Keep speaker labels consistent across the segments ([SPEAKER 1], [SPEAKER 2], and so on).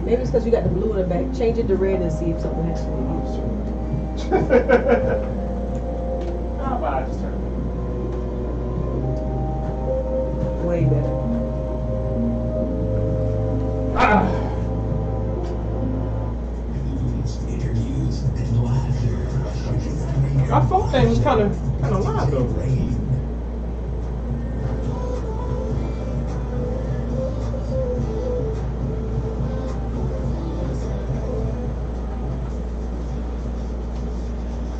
[SPEAKER 1] Maybe it's because you got the blue in the back. Change it to red and see if something happens.
[SPEAKER 2] How about I just turn it?
[SPEAKER 1] Way better.
[SPEAKER 2] My phone thing was kind of loud though.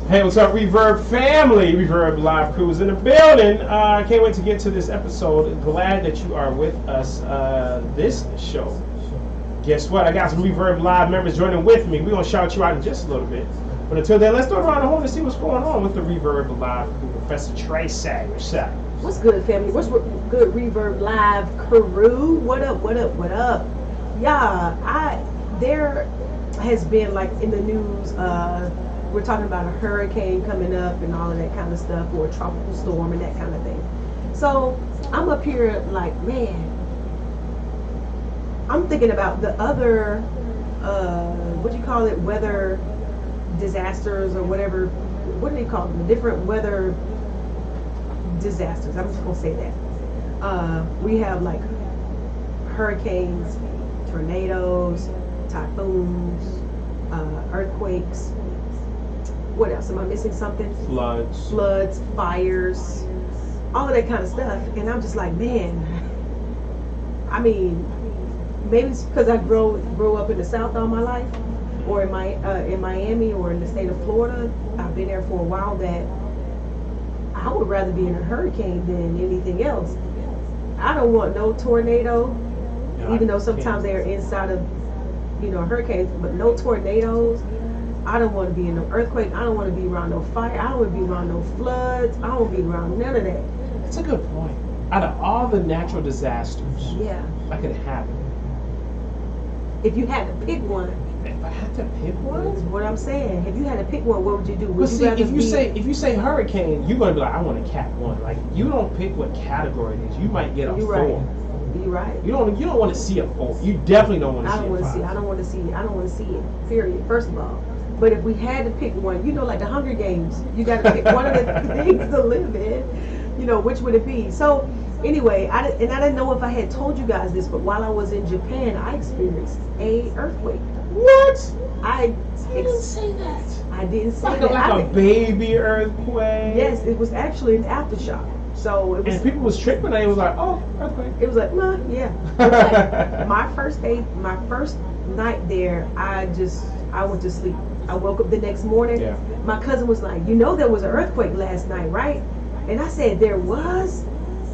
[SPEAKER 2] Hey, what's up, Reverb family? Reverb Live crew is in the building. I can't wait to get to this episode. Glad that you are with us this show. Guess what? I got some Reverb Live members joining with me. We're going to shout you out in just a little bit. But until then, let's go around the horn and see what's going on with the Reverb Live crew. Professor Tracy, what's up?
[SPEAKER 1] What's good, family? What's good, Reverb Live crew? What up, what up, what up? Yeah, there has been, like, in the news, we're talking about a hurricane coming up and all of that kind of stuff, or a tropical storm and that kind of thing. So I'm up here like, man, I'm thinking about the other, what do you call it, weather disasters or whatever. What do they call them? The different weather disasters. I'm just going to say that. We have like hurricanes, tornadoes, typhoons, earthquakes. What else? Am I missing something? Floods, fires, all of that kind of stuff. And I'm just like, man, I mean, maybe it's because I grew up in the South all my life, or in Miami, or in the state of Florida. I've been there for a while, that I would rather be in a hurricane than anything else. I don't want no tornado, even though sometimes they're inside of, hurricanes, but no tornadoes. I don't want to be in no earthquake. I don't want to be around no fire. I don't want to be around no floods. I don't want to be around none of that.
[SPEAKER 2] That's a good point. Out of all the natural disasters that could happen,
[SPEAKER 1] if you had to pick one,
[SPEAKER 2] if I had to pick one,
[SPEAKER 1] that's what I'm saying. If you had to pick one, what would you do? Would
[SPEAKER 2] but
[SPEAKER 1] you
[SPEAKER 2] see,
[SPEAKER 1] rather
[SPEAKER 2] if you say hurricane, you're gonna be like, I want a Cat 1. Like, you don't pick what category it is. You might get a 4.
[SPEAKER 1] Right. You're right.
[SPEAKER 2] You don't want to see a 4. You definitely don't want to see a 5.
[SPEAKER 1] I don't want to see it. Period. First of all. But if we had to pick one, like the Hunger Games, you got to pick one of the things to live in. Which would it be? So anyway, I didn't know if I had told you guys this, but while I was in Japan, I experienced a earthquake.
[SPEAKER 2] What?
[SPEAKER 1] I
[SPEAKER 2] didn't say that.
[SPEAKER 1] I didn't say
[SPEAKER 2] like
[SPEAKER 1] that.
[SPEAKER 2] Like a baby earthquake.
[SPEAKER 1] Yes, it was actually an aftershock. So it was.
[SPEAKER 2] And people was tripping. And it was like, oh, earthquake.
[SPEAKER 1] It was like, nah, yeah. It was like my first night there, I went to sleep. I woke up the next morning.
[SPEAKER 2] Yeah.
[SPEAKER 1] My cousin was like, there was an earthquake last night, right? And I said, there was?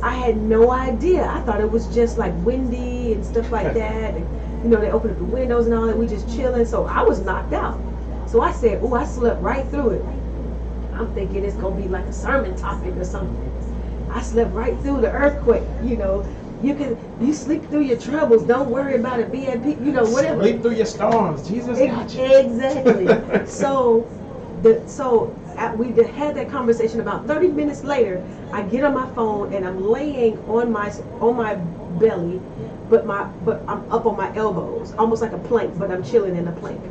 [SPEAKER 1] I had no idea. I thought it was just like windy and stuff like that. And, they opened up the windows and all that. We just chilling. So I was knocked out. So I said, I slept right through it. I'm thinking it's going to be like a sermon topic or something. I slept right through the earthquake, You sleep through your troubles. Don't worry about it. Be at peace. Whatever.
[SPEAKER 2] Sleep through your storms. Jesus got you.
[SPEAKER 1] Exactly. So we had that conversation. About 30 minutes later, I get on my phone and I'm laying on my belly, but I'm up on my elbows, almost like a plank, but I'm chilling in a plank.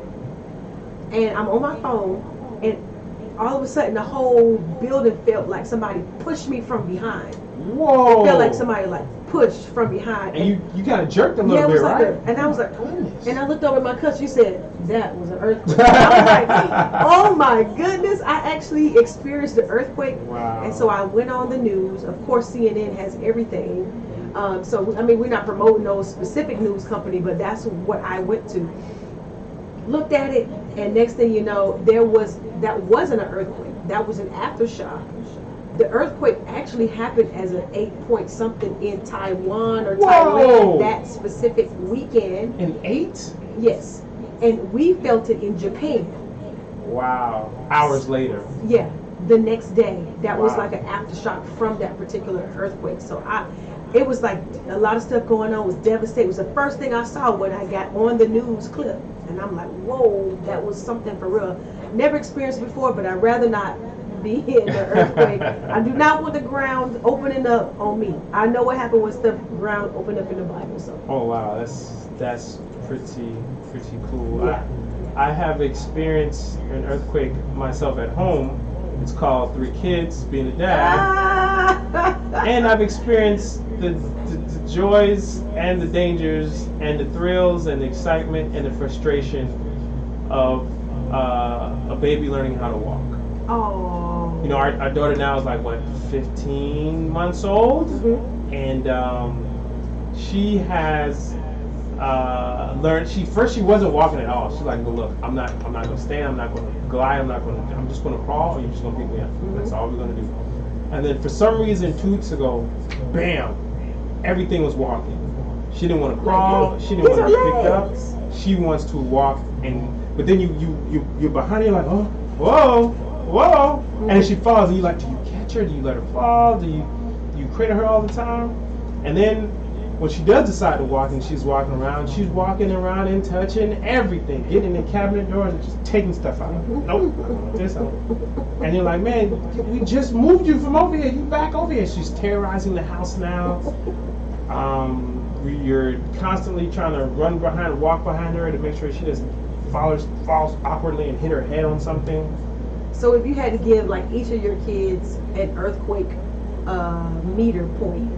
[SPEAKER 1] And I'm on my phone, and all of a sudden the whole building felt like somebody pushed me from behind.
[SPEAKER 2] Whoa!
[SPEAKER 1] It felt like somebody pushed from behind.
[SPEAKER 2] And you kind of jerked a little bit, right?
[SPEAKER 1] And I was like, goodness. And I looked over at my cousin. She said, that was an earthquake. I was like, oh my goodness. I actually experienced the earthquake.
[SPEAKER 2] Wow.
[SPEAKER 1] And so I went on the news. Of course, CNN has everything. We're not promoting no specific news company, but that's what I went to. Looked at it, and next thing you know, that wasn't an earthquake. That was an aftershock. The earthquake actually happened as an 8 something in Taiwan or Thailand that specific weekend.
[SPEAKER 2] An 8?
[SPEAKER 1] Yes. And we felt it in Japan.
[SPEAKER 2] Wow. Hours later.
[SPEAKER 1] Yeah. The next day. That was like an aftershock from that particular earthquake. So it was like a lot of stuff going on. It was devastating. It was the first thing I saw when I got on the news clip. And I'm like, whoa, that was something for real. Never experienced before, but I'd rather not be in the earthquake. I do not want the ground opening up on me. I know what happened when the ground opened up in the Bible. So.
[SPEAKER 2] Oh wow, that's That's pretty cool.
[SPEAKER 1] Yeah.
[SPEAKER 2] I have experienced an earthquake myself at home. It's called 3 kids being a dad. And I've experienced the joys and the dangers and the thrills and the excitement and the frustration of a baby learning how to walk.
[SPEAKER 1] Oh.
[SPEAKER 2] You know, our daughter now is like, what, 15 months old?
[SPEAKER 1] Mhm.
[SPEAKER 2] And she has learned. She wasn't walking at all. She's like, well, look, I'm not gonna stand. I'm not gonna glide. I'm just gonna crawl. Or you're just gonna pick me up. That's all we're gonna do. And then for some reason, 2 weeks ago, bam, everything was walking. She didn't want to crawl. She didn't want to be picked up. She wants to walk. But then you're behind her, like, oh, whoa, and she falls. And you like, do you catch her? Do you let her fall? Do you cradle her all the time? And then when she does decide to walk and she's walking around and touching everything, getting in the cabinet doors and just taking stuff out. Nope, this out. And you're like, man, we just moved you from over here. You back over here. She's terrorizing the house now. You're constantly trying to walk behind her to make sure she doesn't falls awkwardly and hit her head on something.
[SPEAKER 1] So if you had to give like each of your kids an earthquake meter point,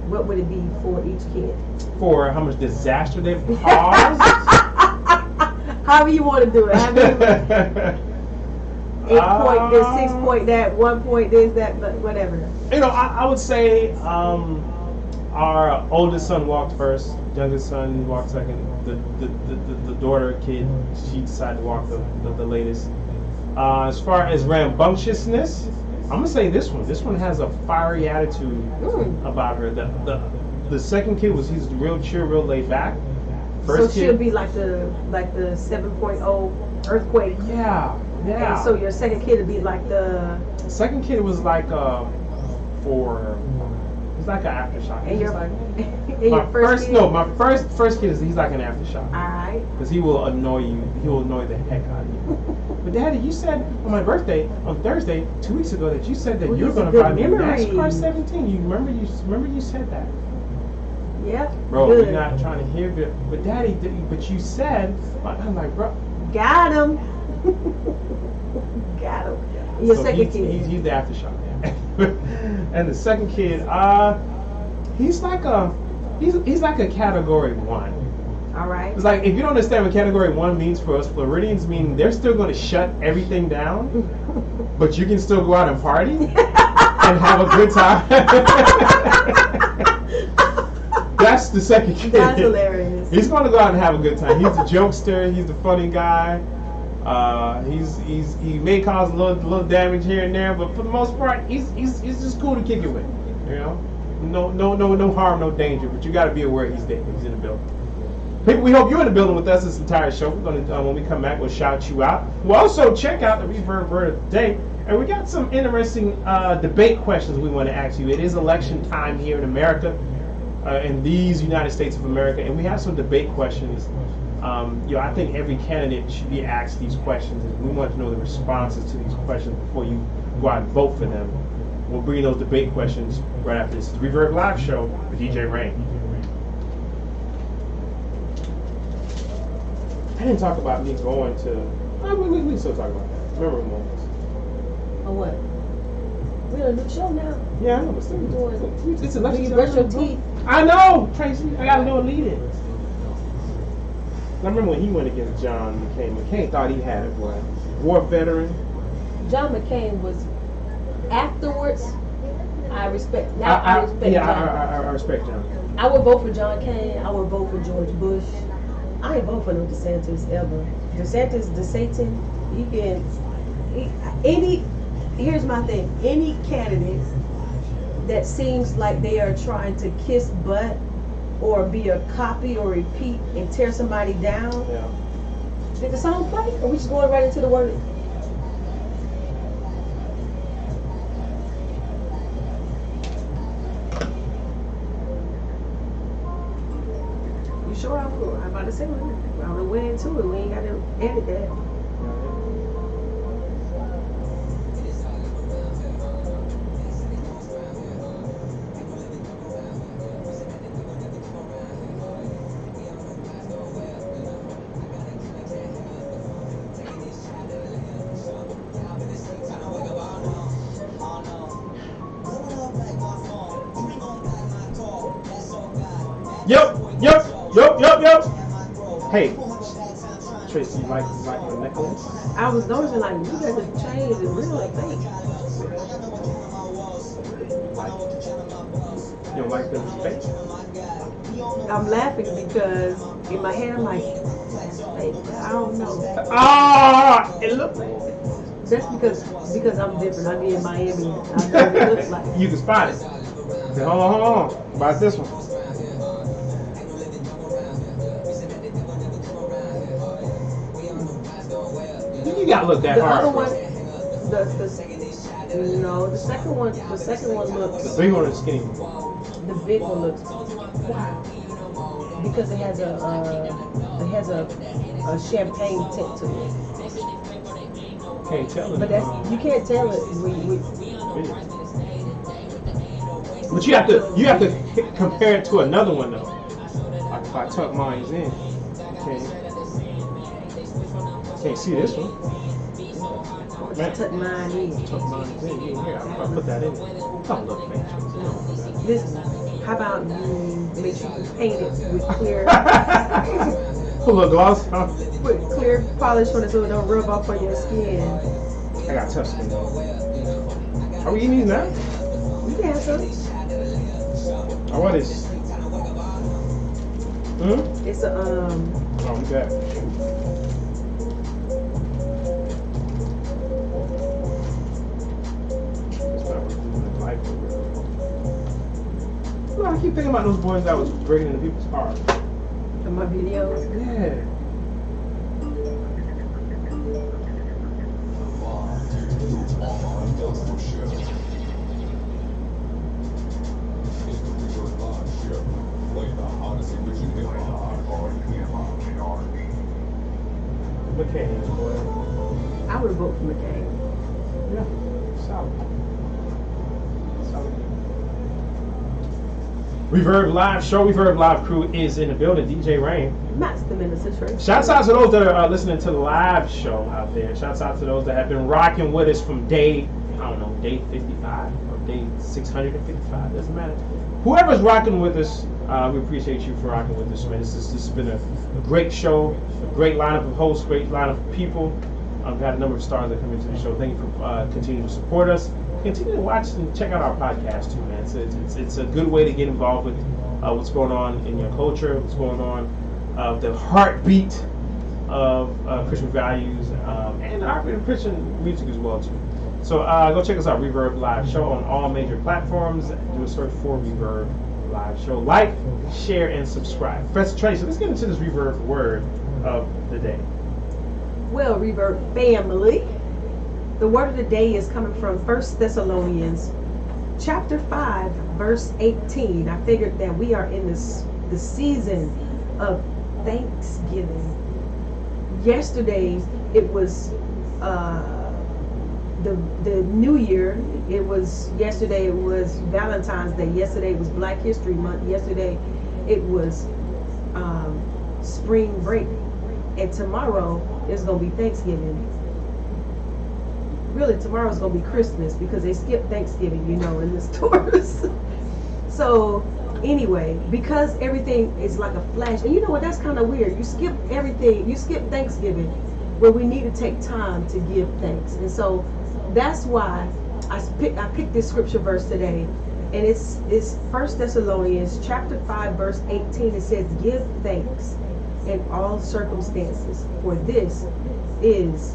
[SPEAKER 1] what would it be for each kid?
[SPEAKER 2] For how much disaster they've caused?
[SPEAKER 1] However you want to do it. 8 point this, 6 point that, 1 point this, that, but whatever.
[SPEAKER 2] You know, I would say our oldest son walked first, youngest son walked second. The daughter kid, she decided to walk the latest. As far as rambunctiousness, I'm gonna say this one. This one has a fiery attitude about her. The second kid he's real chill, real laid back. First
[SPEAKER 1] so she'll be like the 7.0 earthquake.
[SPEAKER 2] Yeah.
[SPEAKER 1] And so your second kid would be like the
[SPEAKER 2] second kid was like he's like an aftershock.
[SPEAKER 1] And your
[SPEAKER 2] like,
[SPEAKER 1] your first kid?
[SPEAKER 2] No, my first kid he's like an aftershock.
[SPEAKER 1] Alright.
[SPEAKER 2] Because he will annoy you. He will annoy the heck out of you. But Daddy, you said on my birthday on Thursday 2 weeks ago that you said that you were going to buy me a NASCAR 17. You remember you said that.
[SPEAKER 1] Yep.
[SPEAKER 2] Bro,
[SPEAKER 1] good.
[SPEAKER 2] You're not trying to hear it. But Daddy, but you said. I'm like, bro.
[SPEAKER 1] Got him. Got him. Your
[SPEAKER 2] So
[SPEAKER 1] second kid.
[SPEAKER 2] He's the aftershock. And the second kid, he's like a category 1.
[SPEAKER 1] All right.
[SPEAKER 2] It's like, if you don't understand what category 1 means for us Floridians, mean they're still going to shut everything down, but you can still go out and party and have a good time. That's the second kid.
[SPEAKER 1] That's hilarious.
[SPEAKER 2] He's going to go out and have a good time. He's the jokester. He's the funny guy. He may cause a little damage here and there, but for the most part, he's just cool to kick it with. You know, no harm, no danger. But you got to be aware he's there. He's in the building. People, we hope you're in the building with us this entire show. We're going to when we come back, we'll shout you out. We'll also check out the Reverb Word of the Day, and we got some interesting debate questions we want to ask you. It is election time here in America, in these United States of America, and we have some debate questions. I think every candidate should be asked these questions, and we want to know the responses to these questions before you go out and vote for them. We'll bring those debate questions right after this. The Reverb Live Show with DJ Rain. I didn't talk about me going to. We can still talk about that. Remember moments.
[SPEAKER 1] Oh, what? We're on a new show now.
[SPEAKER 2] Yeah, I know, but still. It's
[SPEAKER 1] Do
[SPEAKER 2] election
[SPEAKER 1] you
[SPEAKER 2] time.
[SPEAKER 1] brush your teeth?
[SPEAKER 2] I know, Tracy. I got to do a lead-in. I remember when he went against John McCain. McCain thought he had it, boy. War veteran.
[SPEAKER 3] John McCain was afterwards. I respect. Now I respect
[SPEAKER 2] yeah,
[SPEAKER 3] John.
[SPEAKER 2] I respect John.
[SPEAKER 3] I would vote for John Cain. I would vote for George Bush. I ain't vote for no DeSantis ever. DeSantis, the Satan. Here's my thing. Any candidate that seems like they are trying to kiss butt or be a copy or repeat and tear somebody down.
[SPEAKER 2] Yeah.
[SPEAKER 3] Did the song play? Or we just going right into the word?
[SPEAKER 1] You sure I'm cool? I'm about to say one. I went into it. We ain't got to edit that.
[SPEAKER 2] Yep. Hey, Tracy, you like your necklace?
[SPEAKER 3] I was noticing like you got the chains and real fake.
[SPEAKER 2] You don't like the fake?
[SPEAKER 3] I'm laughing because in my head I'm like, that's fake. I don't know.
[SPEAKER 2] Ah, it looks.
[SPEAKER 3] That's because I'm different. I be in Miami. I know what it looks like.
[SPEAKER 2] You can spot it. Say, hold on. About this one. You gotta look that
[SPEAKER 3] The
[SPEAKER 2] hard.
[SPEAKER 3] other one, the second one looks.
[SPEAKER 2] The big one is skinny one.
[SPEAKER 3] The big one looks wow because it has a champagne tint to it.
[SPEAKER 2] Can't tell it.
[SPEAKER 3] But you can't tell it.
[SPEAKER 2] But you have to compare it to another one though. Like if I tuck mine in, can't see this one. Man,
[SPEAKER 3] Tuck mine in.
[SPEAKER 2] tuck mine in. Yeah, I'll put that in. Don't look, man.
[SPEAKER 3] Listen, how about you make sure you paint it with clear,
[SPEAKER 2] Put a little gloss, huh?
[SPEAKER 3] put clear polish on it so it don't rub off on your skin.
[SPEAKER 2] I got tough skin. Are we eating these now?
[SPEAKER 3] You can have some.
[SPEAKER 2] Or what is?
[SPEAKER 3] It's a
[SPEAKER 2] Oh, we got. Well, I keep thinking about those boys that was breaking into people's cars.
[SPEAKER 3] in my videos.
[SPEAKER 2] Yeah. McCain, boy.
[SPEAKER 3] I would vote for McCain.
[SPEAKER 2] Yeah. Solid. Reverb Live Show, Reverb Live crew is in the building. DJ Rain.
[SPEAKER 3] Master Minister Trey.
[SPEAKER 2] Shouts out to those that are listening to the live show out there. Shouts out to those that have been rocking with us from day 55 or day 655. Doesn't matter. Whoever's rocking with us, we appreciate you for rocking with us, man. This has been a great show, a great lineup of hosts, great lineup of people. We've had a number of stars that come into the show. Thank you for continuing to support us. Continue to watch and check out our podcast too, man. It's a good way to get involved with what's going on in your culture, what's going on, the heartbeat of Christian values, and heartbeat of Christian music as well too. So go check us out, Reverb Live Show on all major platforms. Do a search for Reverb Live Show. Like, share, and subscribe. Professor Tracy, let's get into this Reverb word of the day.
[SPEAKER 3] Well, Reverb family, the word of the day is coming from 1 Thessalonians chapter 5, verse 18. I figured that we are in the season of Thanksgiving. Yesterday, it was the New Year. Yesterday it was Valentine's Day. Yesterday it was Black History Month. Yesterday it was spring break. And tomorrow is going to be Thanksgiving. Really, tomorrow's going to be Christmas because they skip Thanksgiving, in the stores. So, anyway, because everything is like a flash, and you know what, that's kind of weird. You skip everything, you skip Thanksgiving, where we need to take time to give thanks. And so, that's why I picked this scripture verse today, and it's 1 Thessalonians chapter 5, verse 18. It says, give thanks in all circumstances, for this is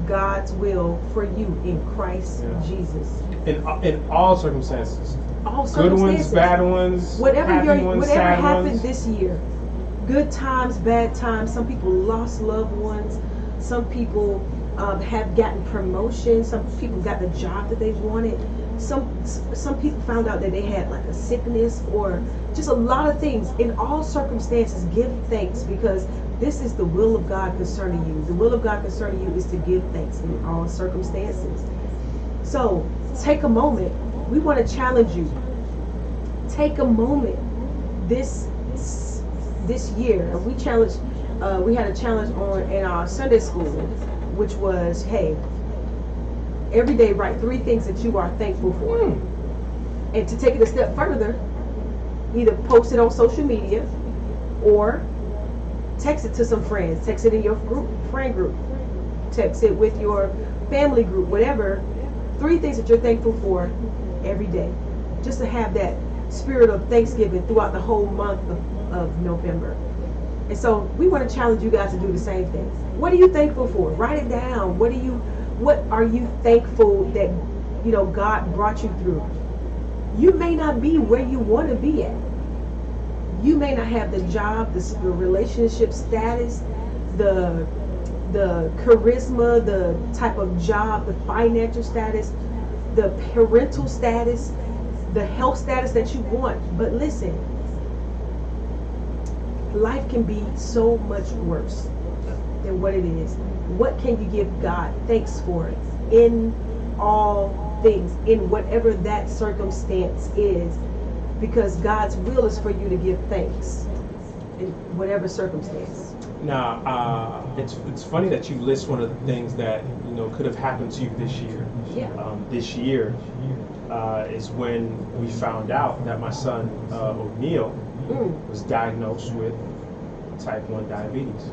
[SPEAKER 3] God's will for you in Christ Jesus.
[SPEAKER 2] In all circumstances.
[SPEAKER 3] All circumstances.
[SPEAKER 2] Good ones, bad ones,
[SPEAKER 3] whatever
[SPEAKER 2] sad
[SPEAKER 3] happened
[SPEAKER 2] ones.
[SPEAKER 3] this year. Good times, bad times. Some people lost loved ones. Some people have gotten promotion. Some people got the job that they wanted. Some people found out that they had like a sickness or just a lot of things. In all circumstances, give thanks because this is the will of God concerning you. The will of God concerning you is to give thanks in all circumstances. So take a moment. We want to challenge you. Take a moment this year. We had a challenge in our Sunday school, which was, hey, every day write 3 things that you are thankful for. And to take it a step further, Either post it on social media or text it to some friends. Text it in your friend group. Text it with your family group, whatever. 3 things that you're thankful for every day. Just to have that spirit of Thanksgiving throughout the whole month of November. And so we want to challenge you guys to do the same thing. What are you thankful for? Write it down. What are you thankful that God brought you through? You may not be where you want to be at. You may not have the job, the relationship status, the charisma, the type of job, the financial status, the parental status, the health status that you want. But listen, life can be so much worse than what it is. What can you give God thanks for in all things, in whatever that circumstance is? Because God's will is for you to give thanks in whatever circumstance.
[SPEAKER 2] Now, it's funny that you list one of the things that could have happened to you this year.
[SPEAKER 3] Yeah.
[SPEAKER 2] This year is when we found out that my son O'Neal was diagnosed with type 1 diabetes.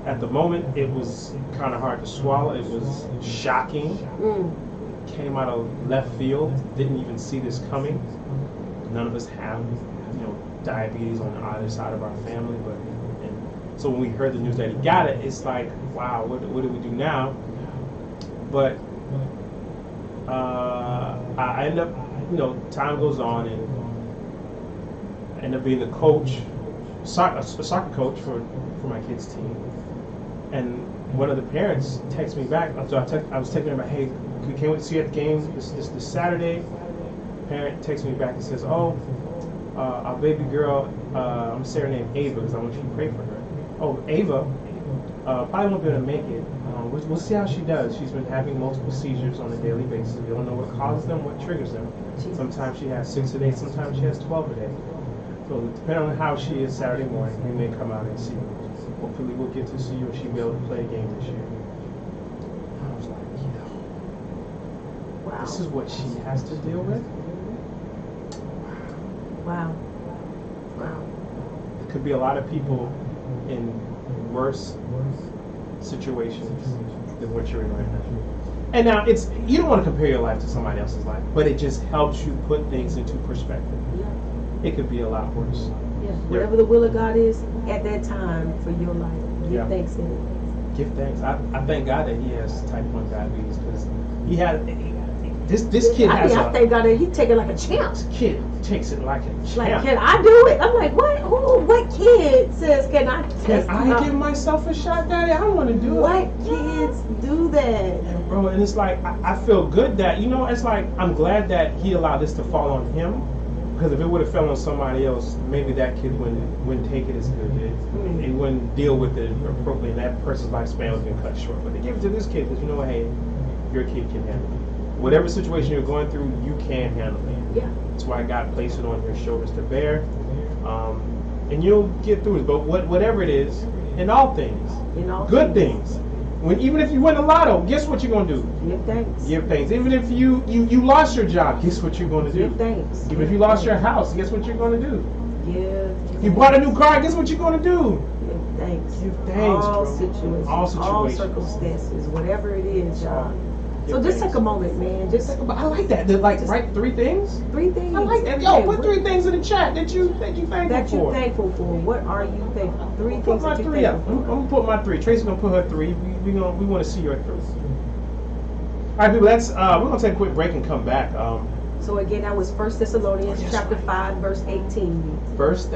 [SPEAKER 2] At the moment, it was kind of hard to swallow. It was shocking. Came out of left field. Didn't even see this coming. None of us have, diabetes on either side of our family. So when we heard the news that he got it, it's like, wow, what do we do now? But I end up, time goes on, and I end up being the coach, a soccer coach for my kids' team. And one of the parents texted me back. So I was texting her about, hey, can't wait to see you at the game this Saturday. Parent texts me back and says, oh, our baby girl, I'm going to say her name Ava because I want you to pray for her. Oh, Ava probably won't be able to make it. We'll see how she does. She's been having multiple seizures on a daily basis. We don't know what causes them, what triggers them. Sometimes she has 6 a day, sometimes she has 12 a day. So depending on how she is Saturday morning, we may come out and see her. Hopefully we'll get to see her and she'll be able to play a game this year. I was like,
[SPEAKER 3] wow.
[SPEAKER 2] This is what she has to deal with?
[SPEAKER 3] Wow.
[SPEAKER 2] There could be a lot of people in worse situations than what you're in right now. And now you don't want to compare your life to somebody else's life, but it just helps you put things into perspective.
[SPEAKER 3] Yeah.
[SPEAKER 2] It could be a lot worse.
[SPEAKER 3] Yeah. Whatever the will of God is at that time for your life, give thanks in it.
[SPEAKER 2] Give thanks. I thank God that he has type 1 diabetes because he had this kid has
[SPEAKER 3] I thank God that he take it like a champ.
[SPEAKER 2] This kid takes it like a champ.
[SPEAKER 3] Like, can I do it? I'm like, what? What kid says, can I test?
[SPEAKER 2] Can I give myself a shot, Daddy? I don't want to do it.
[SPEAKER 3] What kids do that?
[SPEAKER 2] And bro, and it's like, I feel good that, it's like, I'm glad that he allowed this to fall on him. Because if it would have fell on somebody else, maybe that kid wouldn't take it as good. It wouldn't deal with it appropriately, and that person's lifespan would have been cut short. But they gave it to this kid because, hey, your kid can handle it. Whatever situation you're going through, you can handle it.
[SPEAKER 3] Yeah.
[SPEAKER 2] That's why God placed it on your shoulders to bear. And you'll get through it. But whatever it is, in all things, good things. Even if you win the lotto, guess what you're going to do?
[SPEAKER 3] Give thanks.
[SPEAKER 2] Give thanks. Even if you lost your job, guess what you're going to do?
[SPEAKER 3] Give thanks.
[SPEAKER 2] Even if you lost your house, guess what you're going to do?
[SPEAKER 3] Give.
[SPEAKER 2] You bought a new car, guess what you're going to do?
[SPEAKER 3] Give thanks.
[SPEAKER 2] Give thanks,
[SPEAKER 3] all
[SPEAKER 2] bro.
[SPEAKER 3] situations.
[SPEAKER 2] All situations.
[SPEAKER 3] All circumstances. Whatever it is, y'all. So just
[SPEAKER 2] thanks.
[SPEAKER 3] take a moment, man.
[SPEAKER 2] I like that. Write 3 things.
[SPEAKER 3] 3 things.
[SPEAKER 2] I like that. Yo, put 3 things in the chat that you thankful for.
[SPEAKER 3] That you're thankful for. What are you thankful for? 3 things that you're thankful for.
[SPEAKER 2] I'm gonna put my 3. Tracy's gonna put her 3. We want to see your 3. All right, people. We're gonna take a quick break and come back.
[SPEAKER 3] So again, that was 1 Thessalonians chapter 5, verse 18.
[SPEAKER 2] First,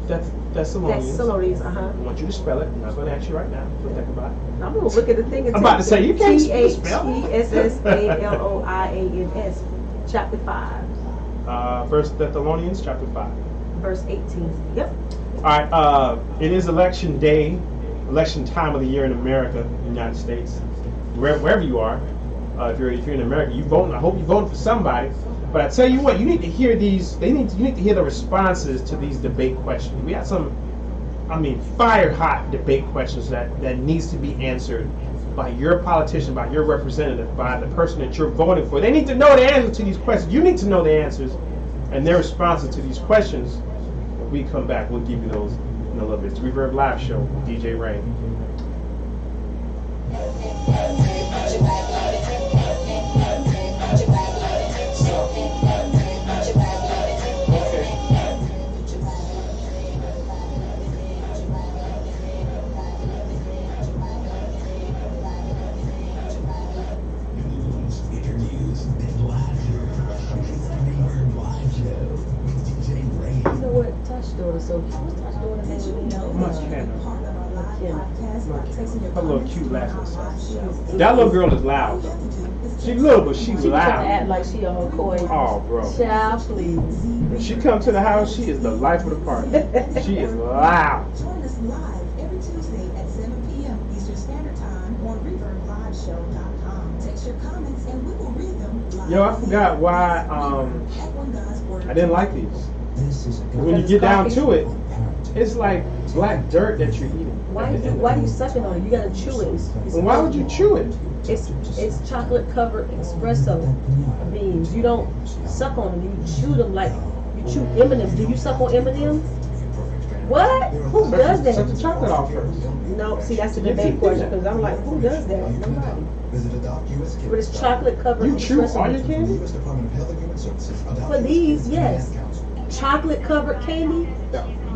[SPEAKER 2] Thessalonians.
[SPEAKER 3] Thessalonians,
[SPEAKER 2] I want you to spell it. I'm not gonna ask you right now. But think about it.
[SPEAKER 3] I'm gonna look at the thing.
[SPEAKER 2] I'm about to say you can't spell.
[SPEAKER 3] THESSALOIANS, chapter 5.
[SPEAKER 2] 1 Thessalonians chapter 5,
[SPEAKER 3] verse 18. Yep.
[SPEAKER 2] All right. It is election day, election time of the year in America, United States, wherever you are. If you're in America, you voting. I hope you're voting for somebody. But I tell you what, you need to hear these. You need to hear the responses to these debate questions. We got some, fire hot debate questions that needs to be answered by your politician, by your representative, by the person that you're voting for. They need to know the answers to these questions. You need to know the answers, and their responses to these questions. When we come back, we'll give you those in a little bit. It's Reverb Live Show with DJ Rain. Her little cute laughing. That little girl is loud. She's little, but she's
[SPEAKER 3] She
[SPEAKER 2] loud.
[SPEAKER 3] trying to act like she a McCoy.
[SPEAKER 2] Oh, bro.
[SPEAKER 3] Child, please.
[SPEAKER 2] When she comes to the house, she is the life of the party. She is loud.
[SPEAKER 4] Join us live every Tuesday at 7 p.m. Eastern Standard Time on ReverbLiveShow.com. Text your comments and we will read them live.
[SPEAKER 2] Yo, I forgot why I didn't like these. When you get down to it, it's like black dirt that you're eating.
[SPEAKER 3] Why are you sucking on it? You gotta chew it.
[SPEAKER 2] And why would you chew it?
[SPEAKER 3] It's chocolate covered espresso beans. You don't suck on them. You chew them like you chew M&Ms. Do you suck on M&Ms? What? Who does
[SPEAKER 2] Suck the
[SPEAKER 3] that?
[SPEAKER 2] chocolate off first.
[SPEAKER 3] No, see that's the debate question because I'm like, who does that? Nobody. But it's chocolate covered
[SPEAKER 2] You chew
[SPEAKER 3] espresso.
[SPEAKER 2] all your candy?
[SPEAKER 3] For these, yes. Chocolate covered candy?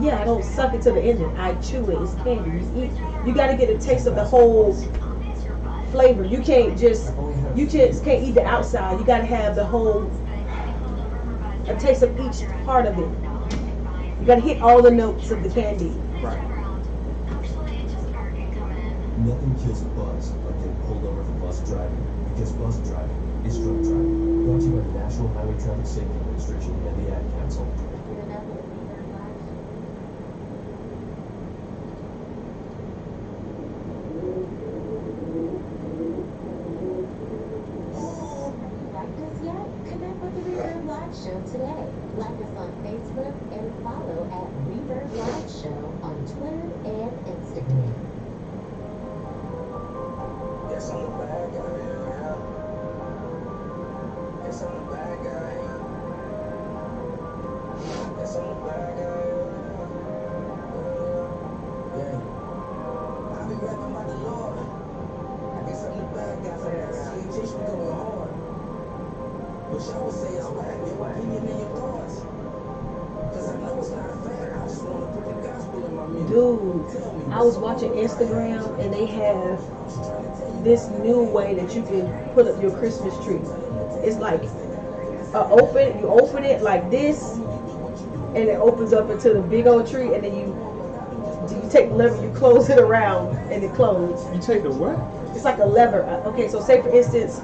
[SPEAKER 3] Yeah, I don't suck it to the end. I chew it. It's candy. You eat. You got to get a taste of the whole flavor. You can't just can't eat the outside. You got to have the whole a taste of each part of it. You got to hit all the notes of the candy.
[SPEAKER 2] Right.
[SPEAKER 5] Nothing kills a buzz like getting pulled over for bus driving, because bus driving is drunk driving. Brought to you by the National Highway Traffic Safety Administration and the Ad Council.
[SPEAKER 6] Liked us yet? Connect with the Reverb Live Show today. Like us on Facebook and follow at Reverb Live Show on Twitter and Instagram.
[SPEAKER 7] Guess I'm the bad guy, yeah. Guess I'm the bad guy, yeah. Guess I'm the bad guy, yeah. I be rapping about the Lord. I guess I'm the bad guy for that. See, you teach me going hard. But y'all would say it's whack. Your opinion and your thoughts. Cause I know it's not a fact. I just want to put the gospel in my music.
[SPEAKER 3] Dude, I was watching Instagram and they have this new way that you can put up your Christmas tree. It's like you open it like this and it opens up into the big old tree and then you take the lever, you close it around and it closes.
[SPEAKER 2] You take the what?
[SPEAKER 3] It's like a lever. Okay, so say for instance,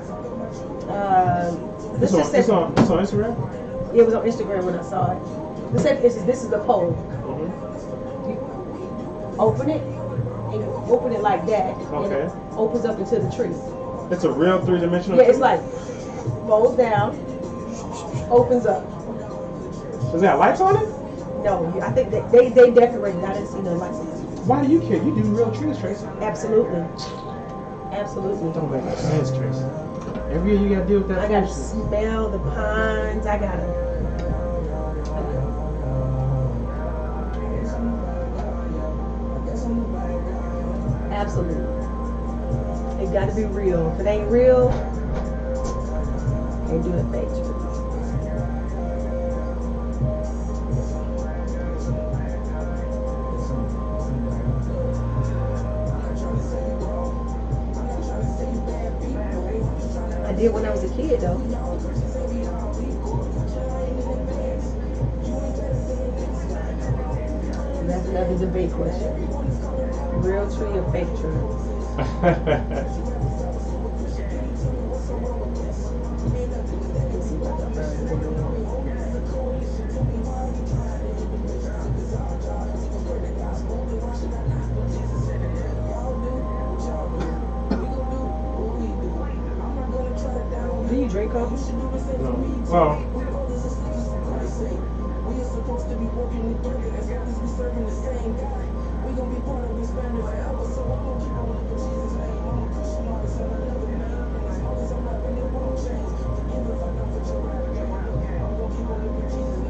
[SPEAKER 3] let's just say
[SPEAKER 2] It's on Instagram?
[SPEAKER 3] it was on Instagram when I saw it. Let's say for instance, this is the pole.
[SPEAKER 2] Mm-hmm.
[SPEAKER 3] You open it and you open it like that and
[SPEAKER 2] Okay.
[SPEAKER 3] it opens up into the tree.
[SPEAKER 2] It's a real three-dimensional
[SPEAKER 3] Yeah, it's
[SPEAKER 2] tree?
[SPEAKER 3] like folds down, opens up.
[SPEAKER 2] Does it have lights on it?
[SPEAKER 3] No, I think that they decorated. I didn't see no lights on it.
[SPEAKER 2] Why do you care? You do real trees, Tracy.
[SPEAKER 3] Absolutely, absolutely.
[SPEAKER 2] Don't make no sense, Tracy. Every year you gotta deal with that.
[SPEAKER 3] I gotta
[SPEAKER 2] foolishness.
[SPEAKER 3] smell the pines. I gotta. Absolutely. It gotta be real. If it ain't real, can't do it fake. I did when I was a kid though. That's another debate question. Real tree or fake tree? Let's see what the birds are doing. Do you drink coffee?
[SPEAKER 2] No. Well,
[SPEAKER 7] We are supposed to be working together as long as we serving the same guy. We gonna be part of expanding forever, so I'm gonna keep on living Jesus' name. I'm a Christian artist and I love it, man. And as long as I'm rapping, it won't change. Forgive if I don't put your rap game. I'm gonna keep on living Jesus' name.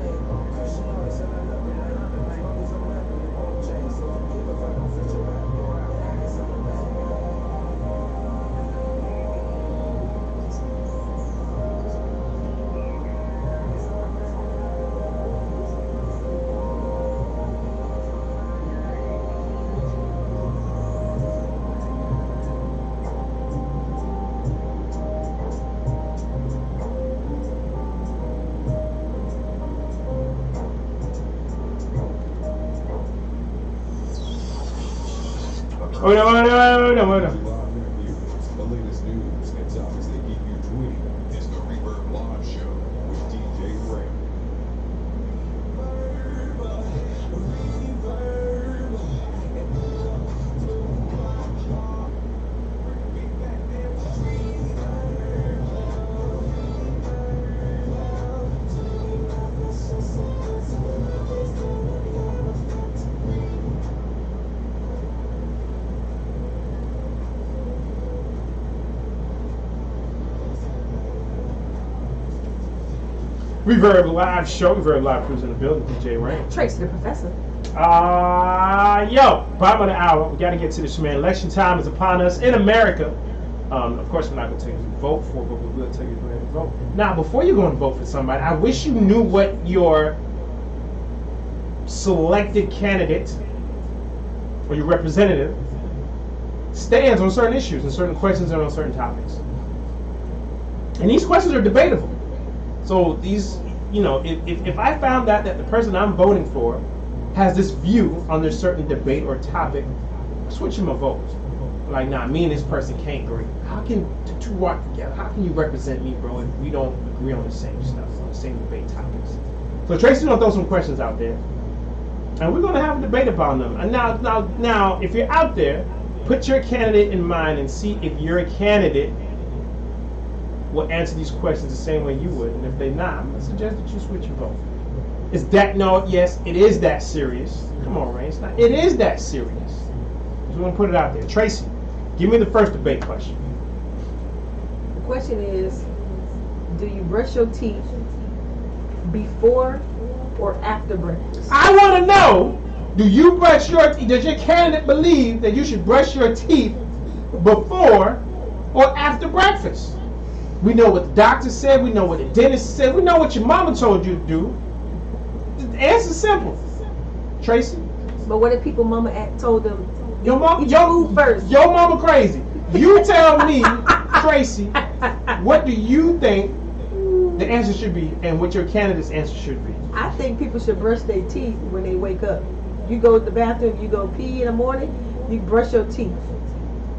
[SPEAKER 2] Oh no, no, no, no, no.
[SPEAKER 8] Live interviews, the latest news and topics that keep you tweeting. It's the Reverb Live Show with DJ Ray.
[SPEAKER 2] Reverb Live Show, Reverb Live Crews in the building, DJ Rain.
[SPEAKER 3] Tracy the Professor.
[SPEAKER 2] Yo, bottom of the hour, we got to get to this, man. Election time is upon us in America. Of course, we're not going to tell you who to vote for, but we will tell you who to vote. Now, before you go and vote for somebody, I wish you knew what your selected candidate or your representative stands on certain issues and certain questions and on certain topics. And these questions are debatable. So these, you know, if I found out that the person I'm voting for has this view on this certain debate or topic, I'm switching my vote. Like, nah, me and this person can't agree. How can two walk together? How can you represent me, bro, if we don't agree on the same stuff, on the same debate topics? So Tracy's gonna throw some questions out there, and we're gonna have a debate about them. And now, if you're out there, put your candidate in mind and see if your candidate will answer these questions the same way you would. And if they're not, I'm gonna suggest that you switch your vote. Is that yes, it is that serious. Come on, Ray. It is that serious. Just want to put it out there. Tracy, give me the first debate question.
[SPEAKER 3] The question is, do you brush your teeth before or after breakfast?
[SPEAKER 2] I want to know, does your candidate believe that you should brush your teeth before or after breakfast? We know what the doctor said, we know what the dentist said, we know what your mama told you to do. The answer's simple. Tracy?
[SPEAKER 3] But what if people mama told them,
[SPEAKER 2] Your mama,
[SPEAKER 3] eat your food first?
[SPEAKER 2] Your mama crazy. You tell me, Tracy, what do you think the answer should be and what your candidate's answer should be?
[SPEAKER 3] I think people should brush their teeth when they wake up. You go to the bathroom, you go pee in the morning, you brush your teeth.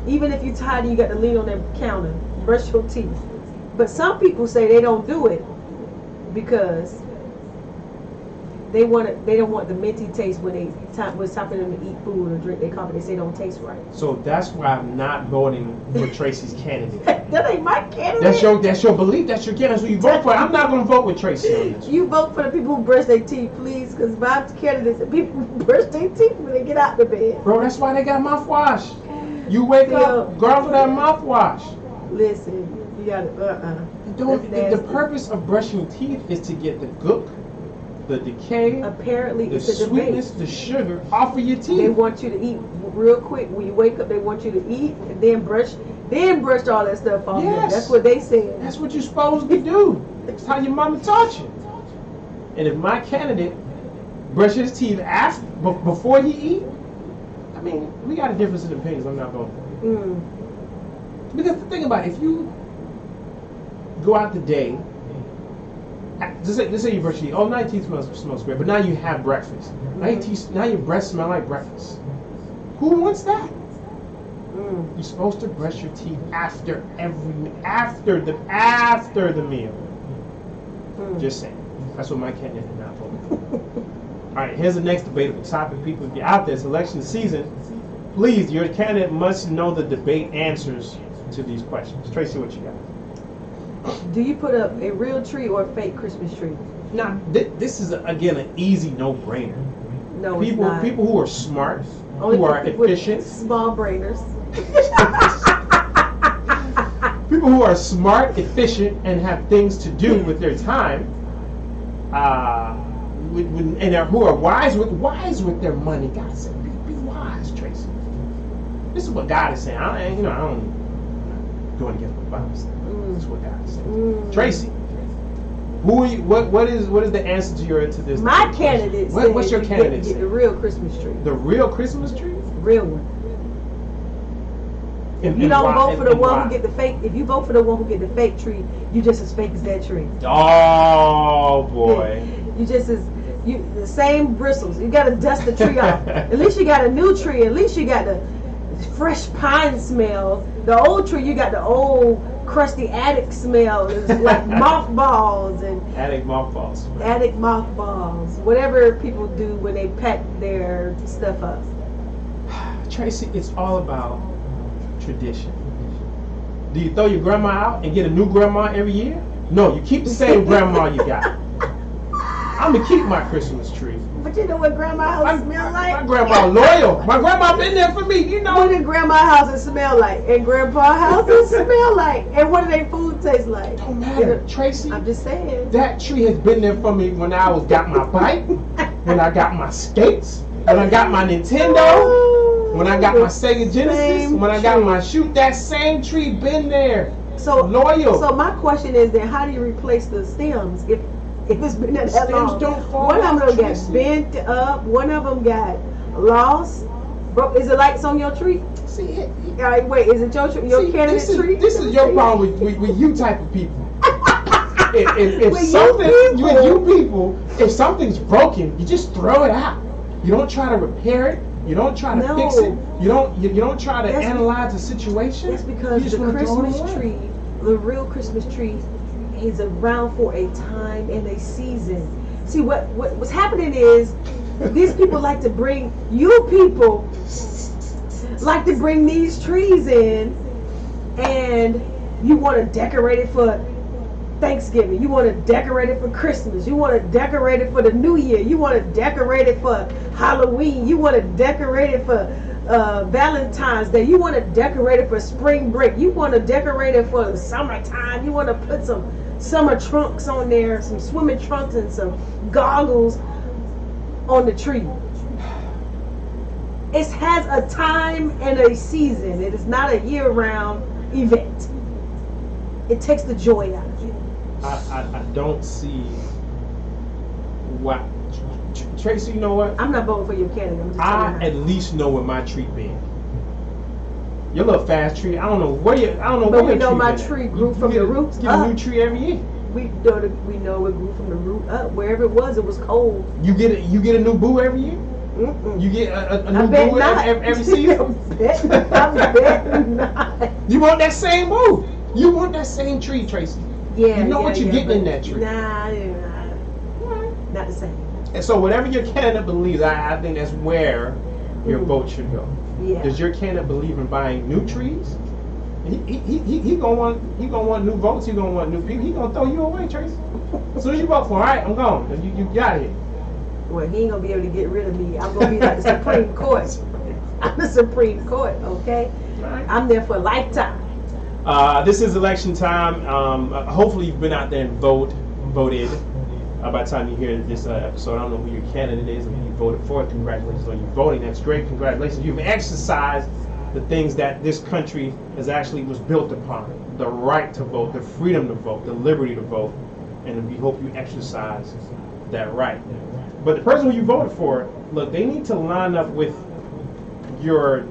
[SPEAKER 3] Even if you're tired and you got to lean on that counter, brush your teeth. But some people say they don't do it because they don't want the minty taste when it's time for them to eat food or drink their coffee. They say don't taste right.
[SPEAKER 2] So that's why I'm not voting for Tracy's candidate.
[SPEAKER 3] That ain't my candidate.
[SPEAKER 2] That's your belief. That's your candidate. So you vote for it. I'm not going to vote with Tracy on this.
[SPEAKER 3] You vote for the people who brush their teeth, please, because my candidates are people who brush their teeth when they get out of bed.
[SPEAKER 2] Bro, that's why they got mouthwash. You wake up, gargle that mouthwash.
[SPEAKER 3] Listen, you got to,
[SPEAKER 2] The purpose of brushing teeth is to get the gook, the decay,
[SPEAKER 3] apparently
[SPEAKER 2] the
[SPEAKER 3] it's a
[SPEAKER 2] sweetness,
[SPEAKER 3] debate.
[SPEAKER 2] the sugar off of your teeth.
[SPEAKER 3] They want you to eat real quick. When you wake up, they want you to eat and then brush all that stuff off.
[SPEAKER 2] Yes.
[SPEAKER 3] That's what they said.
[SPEAKER 2] That's what you're supposed to do. That's how your mama taught you. And if my candidate brushes his teeth before he eat, I mean, we got a difference in opinions. I'm not voting for you. Because the thing about it, if you go out the day, let's say you brush your teeth. Oh, now your teeth smells great, but now you have breakfast. Now your breath smell like breakfast. Who wants that? You're supposed to brush your teeth after the meal. Just saying. That's what my candidate did not vote for. All right, here's the next debatable topic. People, if you're out there, it's election season. Please, your candidate must know the debate answers to these questions. Tracy, what you got?
[SPEAKER 3] Do you put up a real tree or a fake Christmas tree?
[SPEAKER 2] Now, this is again an easy no-brainer.
[SPEAKER 3] No,
[SPEAKER 2] People
[SPEAKER 3] it's not.
[SPEAKER 2] who are smart,
[SPEAKER 3] Only
[SPEAKER 2] who are
[SPEAKER 3] people with
[SPEAKER 2] efficient,
[SPEAKER 3] small brainers.
[SPEAKER 2] people who are smart, efficient, and have things to do with their time, who are wise with their money. God said, be wise, Tracy. This is what God is saying. I don't going against what the Bible says. That's what God is saying. Tracy, who are you? What is the answer to this?
[SPEAKER 3] My candidate said
[SPEAKER 2] What's your candidate say?
[SPEAKER 3] Get the real Christmas tree.
[SPEAKER 2] The real Christmas tree?
[SPEAKER 3] Real one. If you don't vote for the one who get the fake, if you vote for the one who get the fake tree, you just as fake as that tree.
[SPEAKER 2] Oh boy.
[SPEAKER 3] You just as the same bristles. You got to dust the tree off. At least you got a new tree. At least you got the fresh pine smell. The old tree, you got the old crusty attic smell. It's like mothballs and
[SPEAKER 2] Attic mothballs.
[SPEAKER 3] attic mothballs. Whatever people do when they pack their stuff up.
[SPEAKER 2] Tracy, it's all about tradition. Do you throw your grandma out and get a new grandma every year? No, you keep the same grandma you got. I'm gonna keep my Christmas tree.
[SPEAKER 3] But you know what grandma house smell
[SPEAKER 2] My
[SPEAKER 3] like?
[SPEAKER 2] grandma loyal. My grandma been there for me. You know.
[SPEAKER 3] What did grandma houses smell like? And grandpa houses smell like? And what do their food taste like?
[SPEAKER 2] Don't matter, Tracy.
[SPEAKER 3] I'm just saying.
[SPEAKER 2] That tree has been there for me when I got my bike, when I got my skates, when I got my Nintendo, when I got my Sega Genesis,
[SPEAKER 3] Same
[SPEAKER 2] when I got
[SPEAKER 3] tree.
[SPEAKER 2] my shoot. That same tree been there.
[SPEAKER 3] So
[SPEAKER 2] Loyal.
[SPEAKER 3] So my question is then, how do you replace the stems if it's been that
[SPEAKER 2] Stems
[SPEAKER 3] long?
[SPEAKER 2] don't fall
[SPEAKER 3] One of
[SPEAKER 2] off,
[SPEAKER 3] them got
[SPEAKER 2] Tracy.
[SPEAKER 3] bent up. One of them got lost. Bro, is it lights on your tree?
[SPEAKER 2] See it.
[SPEAKER 3] All right, wait. Is it your tree? Your
[SPEAKER 2] See,
[SPEAKER 3] candidate tree?
[SPEAKER 2] This is your problem with you type of people. If
[SPEAKER 3] With you
[SPEAKER 2] something
[SPEAKER 3] people.
[SPEAKER 2] with you people, if something's broken, you just throw it out. You don't try to repair it. You don't try to
[SPEAKER 3] No.
[SPEAKER 2] fix it. You don't try to
[SPEAKER 3] That's-
[SPEAKER 2] analyze the situation.
[SPEAKER 3] That's
[SPEAKER 2] You
[SPEAKER 3] because
[SPEAKER 2] just
[SPEAKER 3] the
[SPEAKER 2] wanna throw it
[SPEAKER 3] Christmas
[SPEAKER 2] away.
[SPEAKER 3] tree, the real Christmas tree, is around for a time and a season. See, what's happening is these people like to bring, you people like to bring these trees in, and you want to decorate it for Thanksgiving. You want to decorate it for Christmas. You want to decorate it for the New Year. You want to decorate it for Halloween. You want to decorate it for Valentine's Day. You want to decorate it for spring break. You want to decorate it for the summertime. You want to put some summer trunks on there, some swimming trunks and some goggles on the tree. It has a time and a season. It is not a year-round event. It takes the joy out of it.
[SPEAKER 2] I don't see why. Tracy, you know what?
[SPEAKER 3] I'm not voting for your candidate. I'm just
[SPEAKER 2] I
[SPEAKER 3] telling
[SPEAKER 2] at
[SPEAKER 3] you.
[SPEAKER 2] least know where my tree been. Your little fast tree. I don't know where you. I don't know
[SPEAKER 3] But
[SPEAKER 2] where
[SPEAKER 3] we
[SPEAKER 2] your
[SPEAKER 3] know my
[SPEAKER 2] been at.
[SPEAKER 3] tree grew
[SPEAKER 2] You
[SPEAKER 3] from
[SPEAKER 2] get
[SPEAKER 3] the
[SPEAKER 2] a-
[SPEAKER 3] roots
[SPEAKER 2] Get a
[SPEAKER 3] up.
[SPEAKER 2] new tree every year.
[SPEAKER 3] We know it grew from the root up. Wherever it was cold.
[SPEAKER 2] You get a new boo every year.
[SPEAKER 3] Mm-mm.
[SPEAKER 2] You get a
[SPEAKER 3] I
[SPEAKER 2] new
[SPEAKER 3] bet
[SPEAKER 2] boo
[SPEAKER 3] not.
[SPEAKER 2] every season.
[SPEAKER 3] I bet not.
[SPEAKER 2] You want that same boo. You want that same tree, Tracy.
[SPEAKER 3] Yeah,
[SPEAKER 2] You know
[SPEAKER 3] yeah,
[SPEAKER 2] what you're
[SPEAKER 3] yeah,
[SPEAKER 2] getting in
[SPEAKER 3] but
[SPEAKER 2] that tree.
[SPEAKER 3] Not the same.
[SPEAKER 2] And so whatever your candidate believes, I think that's where your
[SPEAKER 3] Mhm.
[SPEAKER 2] vote should go.
[SPEAKER 3] Yeah.
[SPEAKER 2] Does your candidate believe in buying new trees? He gonna want new votes. He gonna want new people. He gonna throw you away, Tracy. As soon as you vote for him, all right, I'm gone. You got it.
[SPEAKER 3] Well, he ain't gonna be able to get rid of me. I'm gonna be like the Supreme Court. I'm the Supreme Court, okay?
[SPEAKER 2] Right.
[SPEAKER 3] I'm there for a lifetime.
[SPEAKER 2] This is election time. Hopefully you've been out there and voted. By the time you hear this episode, I don't know who your candidate is and who you voted for. Congratulations on you voting. That's great. Congratulations. You've exercised the things that this country was built upon: the right to vote, the freedom to vote, the liberty to vote, and we hope you exercise that right. But the person who you voted for, look, they need to line up with your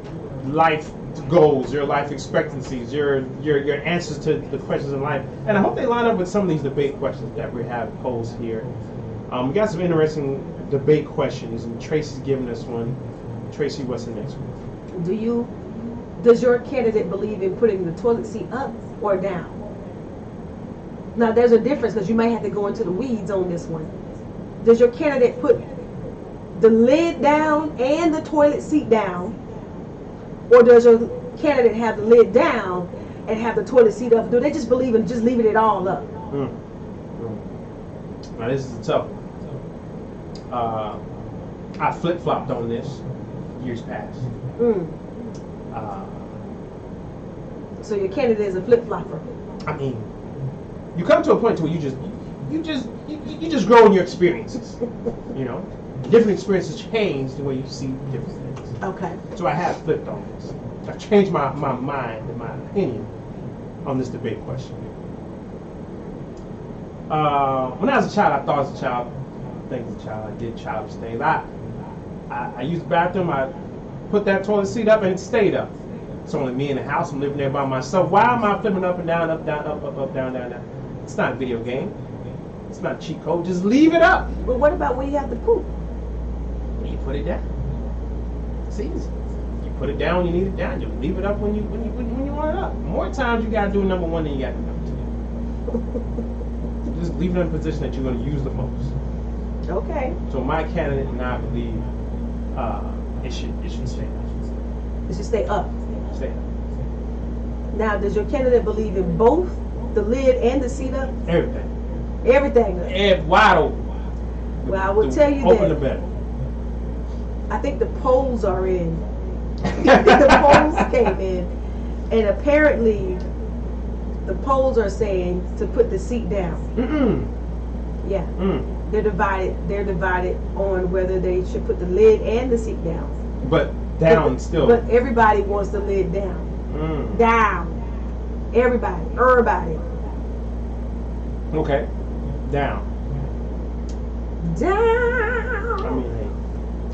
[SPEAKER 2] life goals, your life expectancies, your answers to the questions in life. And I hope they line up with some of these debate questions that we have posed here. We got some interesting debate questions, and Tracy's giving us one. Tracy, what's the next one?
[SPEAKER 3] Does your candidate believe in putting the toilet seat up or down? Now there's a difference because you might have to go into the weeds on this one. Does your candidate put the lid down and the toilet seat down? Or does your candidate have the lid down and have the toilet seat up? Do they just believe in just leaving it all up?
[SPEAKER 2] Now this is a tough one. I flip-flopped on this years past.
[SPEAKER 3] So your candidate is a flip-flopper.
[SPEAKER 2] I mean, you come to a point where you just grow in your experiences. You know, different experiences change the way you see different things.
[SPEAKER 3] Okay.
[SPEAKER 2] So I have flipped on this. I've changed my mind and my opinion on this debate question. When I was a child, I thought as a child, I did childish things. I used the bathroom, I put that toilet seat up and it stayed up. It's only me in the house, I'm living there by myself. Why am I flipping up and down, up, down, up, down, down, down? It's not a video game. It's not a cheat code. Just leave it up.
[SPEAKER 3] But what about when you have to poop?
[SPEAKER 2] You put it down. It's easy. You put it down when you need it down. You leave it up when you want it up. More times you gotta do number one than you gotta do number two. Just leave it in a position that you're gonna use the most.
[SPEAKER 3] Okay.
[SPEAKER 2] So my candidate and I believe it should stay up.
[SPEAKER 3] It should stay up.
[SPEAKER 2] Stay up.
[SPEAKER 3] Now, does your candidate believe in both the lid and the seat up?
[SPEAKER 2] Everything.
[SPEAKER 3] Everything.
[SPEAKER 2] Wide open.
[SPEAKER 3] Well, I will tell you
[SPEAKER 2] open
[SPEAKER 3] that.
[SPEAKER 2] the better.
[SPEAKER 3] I think the polls are in. The polls came in, and apparently, the polls are saying to put the seat down. Yeah. They're divided on whether they should put the lid and the seat down.
[SPEAKER 2] But down still.
[SPEAKER 3] But everybody wants the lid down. Down. Everybody.
[SPEAKER 2] Okay. Down.
[SPEAKER 3] Down.
[SPEAKER 2] I mean, hey,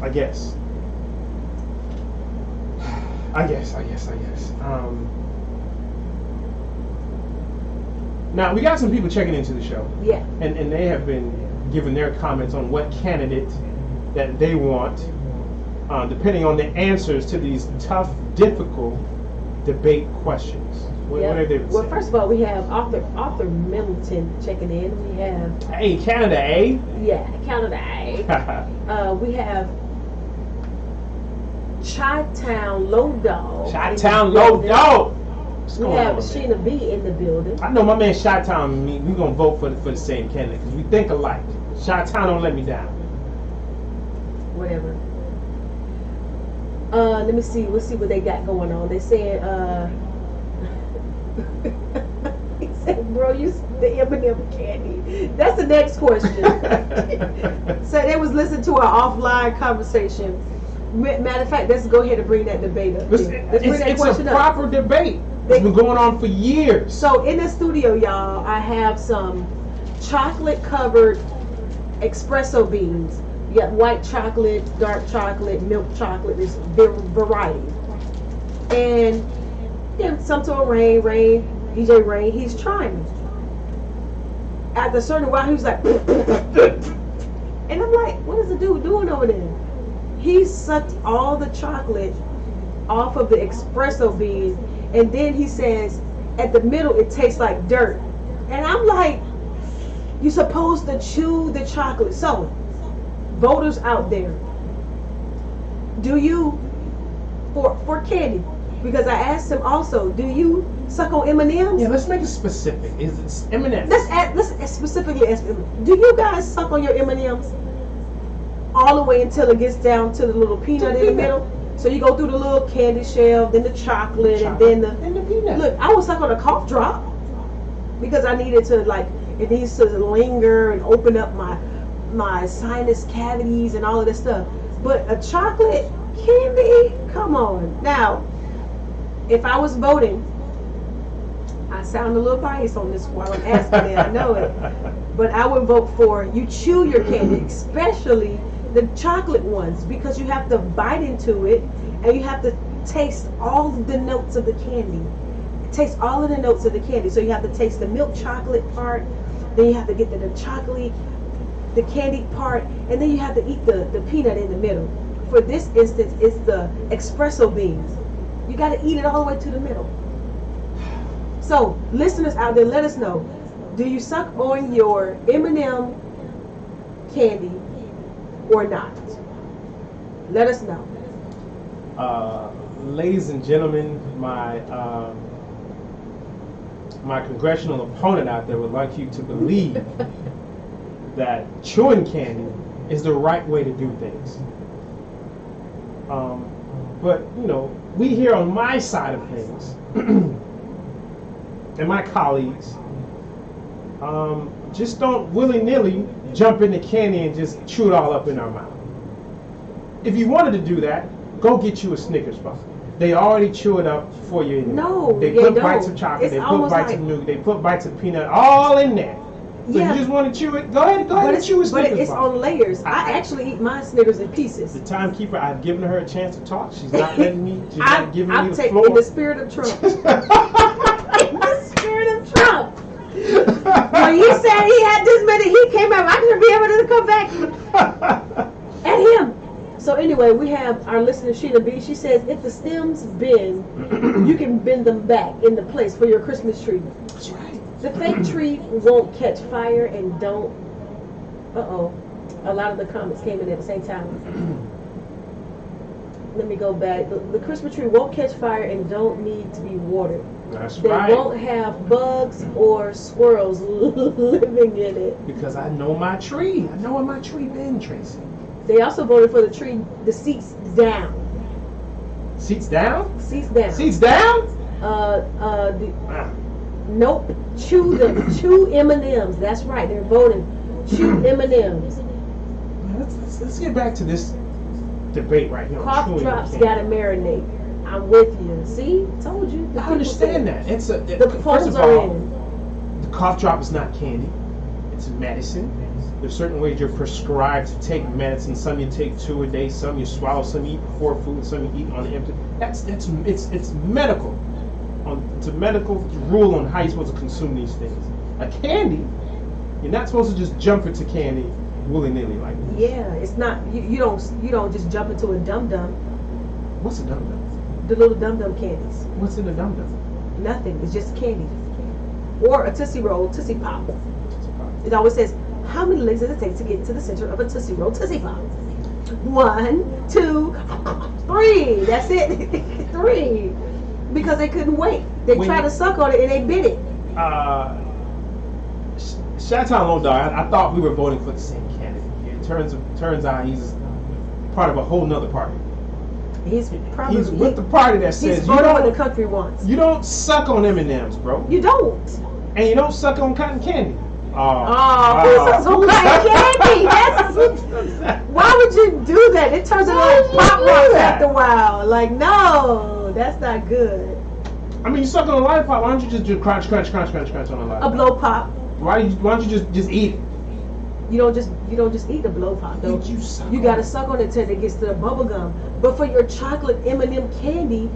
[SPEAKER 2] I guess. Now we got some people checking into the show.
[SPEAKER 3] Yeah.
[SPEAKER 2] And they have been giving their comments on what candidate that they want, depending on the answers to these tough, difficult debate questions. What have they been
[SPEAKER 3] Well,
[SPEAKER 2] saying?
[SPEAKER 3] first of all, we have Arthur Middleton checking in. We have
[SPEAKER 2] Hey, Canada, eh?
[SPEAKER 3] Canada. We have Chi-Town Low Dog.
[SPEAKER 2] Chi-Town Low Dog. What's
[SPEAKER 3] We
[SPEAKER 2] going
[SPEAKER 3] have
[SPEAKER 2] on,
[SPEAKER 3] Sheena B in the building.
[SPEAKER 2] I know my man Chi-Town and me, we gonna vote for the same candidate because we think alike. Chi-Town don't let me down.
[SPEAKER 3] Whatever. Let me see. Let's see what they got going on. They said, he said, bro, you the M&M candy. That's the next question. So they was listening to our offline conversation. Matter of fact, let's go ahead and bring that debate up. Let's bring that
[SPEAKER 2] It's a
[SPEAKER 3] question up.
[SPEAKER 2] proper debate. It's been going on for years.
[SPEAKER 3] So in the studio, y'all, I have some chocolate-covered espresso beans. You got white chocolate, dark chocolate, milk chocolate. There's variety. And yeah, some to Rain, DJ Rain, he's trying. After a certain while, he was like, and I'm like, what is the dude doing over there? He sucked all the chocolate off of the espresso bean, and then he says, at the middle, it tastes like dirt. And I'm like, you're supposed to chew the chocolate. So, voters out there, do you, for candy, because I asked him also, do you suck on M&Ms?
[SPEAKER 2] Yeah, let's make it specific. Is it M&Ms?
[SPEAKER 3] Let's specifically ask him, do you guys suck on your M&Ms all the way until it gets down to the little peanut in the middle? So you go through the little candy shell, then the chocolate, and then the
[SPEAKER 2] peanut.
[SPEAKER 3] Look, I would suck on a cough drop because I needed to, like, it needs to linger and open up my sinus cavities and all of this stuff. But a chocolate candy, come on. Now, if I was voting, I sound a little biased on this while I'm asking it, I know it, but I would vote for you chew your candy, especially the chocolate ones, because you have to bite into it and you have to taste all of the notes of the candy. Taste all of the notes of the candy. So you have to taste the milk chocolate part, then you have to get the chocolate, the candy part, and then you have to eat the peanut in the middle. For this instance, it's the espresso beans. You got to eat it all the way to the middle. So, listeners out there, let us know. Do you suck on your M&M candy or not? Let us know.
[SPEAKER 2] Ladies and gentlemen, my congressional opponent out there would like you to believe that chewing candy is the right way to do things. But, you know, we here on my side of things, and my colleagues, just don't willy-nilly jump into candy and just chew it all up in our mouth. If you wanted to do that, go get you a Snickers bar. They already chew it up for you.
[SPEAKER 3] No,
[SPEAKER 2] they
[SPEAKER 3] they
[SPEAKER 2] put
[SPEAKER 3] don't.
[SPEAKER 2] bites of chocolate,
[SPEAKER 3] It's
[SPEAKER 2] they put
[SPEAKER 3] almost
[SPEAKER 2] bites
[SPEAKER 3] like-
[SPEAKER 2] of nougat, they put bites of peanut, all in there. So
[SPEAKER 3] Yeah.
[SPEAKER 2] you just want to chew it? Go ahead and chew a
[SPEAKER 3] But
[SPEAKER 2] Snickers
[SPEAKER 3] it's
[SPEAKER 2] bar.
[SPEAKER 3] on layers. I actually eat my Snickers in pieces.
[SPEAKER 2] The timekeeper, I've given her a chance to talk. She's not letting me. She's not giving me
[SPEAKER 3] I'm
[SPEAKER 2] the
[SPEAKER 3] taking
[SPEAKER 2] floor.
[SPEAKER 3] in the spirit of Trump. In the spirit of Trump. When he said he had this many, he came out. I should be able to come back at him. So anyway, we have our listener Sheila B. She says, if the stems bend, you can bend them back into place for your Christmas tree.
[SPEAKER 2] That's right.
[SPEAKER 3] The fake tree won't catch fire and don't. A lot of the comments came in at the same time. Let me go back. The Christmas tree won't catch fire and don't need to be watered.
[SPEAKER 2] That's
[SPEAKER 3] They
[SPEAKER 2] right.
[SPEAKER 3] won't have bugs or squirrels living in it.
[SPEAKER 2] Because I know my tree. I know where my tree been, Tracy.
[SPEAKER 3] They also voted for the tree, the seats down.
[SPEAKER 2] Seats down?
[SPEAKER 3] Seats down.
[SPEAKER 2] Seats down?
[SPEAKER 3] Nope. Chew them. Chew M&Ms. That's right. They're voting. Chew M&Ms.
[SPEAKER 2] Let's get back to this debate right here. on
[SPEAKER 3] Cough
[SPEAKER 2] chewing
[SPEAKER 3] drops
[SPEAKER 2] candy.
[SPEAKER 3] gotta marinate. I'm with you. See? Told you. The
[SPEAKER 2] I
[SPEAKER 3] people
[SPEAKER 2] understand
[SPEAKER 3] said.
[SPEAKER 2] that. It's a
[SPEAKER 3] The
[SPEAKER 2] first
[SPEAKER 3] polls
[SPEAKER 2] of
[SPEAKER 3] are
[SPEAKER 2] all,
[SPEAKER 3] in.
[SPEAKER 2] the cough drop is not candy. It's medicine. There's certain ways you're prescribed to take medicine. Some you take 2 a day. Some you swallow. Some you eat before food. Some you eat on the empty. It's medical. It's a medical rule on how you're supposed to consume these things. A candy, you're not supposed to just jump into candy willy-nilly like this.
[SPEAKER 3] Yeah, it's not. You don't just jump into a dum dum.
[SPEAKER 2] What's a dum dum?
[SPEAKER 3] The little dum dum candies.
[SPEAKER 2] What's in a dum dum?
[SPEAKER 3] Nothing. It's just candy. Or a Tootsie Roll, Tootsie Pop. It always says, how many legs does it take to get to the center of a Tootsie Roll, Tootsie Pop? 1, 2, 3. That's it. 3. Because they couldn't wait. They
[SPEAKER 2] When
[SPEAKER 3] tried
[SPEAKER 2] you-
[SPEAKER 3] to suck on it and they bit it.
[SPEAKER 2] Shout out Low Dog. I thought we were voting for the same candidate here. It turns out he's part of a whole nother party.
[SPEAKER 3] He's probably
[SPEAKER 2] He's with the party that
[SPEAKER 3] he's
[SPEAKER 2] says you
[SPEAKER 3] voting what the
[SPEAKER 2] don't,
[SPEAKER 3] country wants.
[SPEAKER 2] you don't suck on M&Ms, bro.
[SPEAKER 3] You don't.
[SPEAKER 2] And you don't suck on cotton candy.
[SPEAKER 3] Oh, who sucks on cotton candy? Why would you do that? It turns into like pop rocks after a while. Like, no, that's not good.
[SPEAKER 2] I mean, you suck on a lollipop. Why don't you just do crunch on a lollipop?
[SPEAKER 3] A blow pop.
[SPEAKER 2] Why don't you just eat it?
[SPEAKER 3] You don't just eat the blow pop though.
[SPEAKER 2] You suck
[SPEAKER 3] You
[SPEAKER 2] on
[SPEAKER 3] gotta
[SPEAKER 2] it.
[SPEAKER 3] suck on it till it gets to the bubble gum. But for your chocolate M&M candy,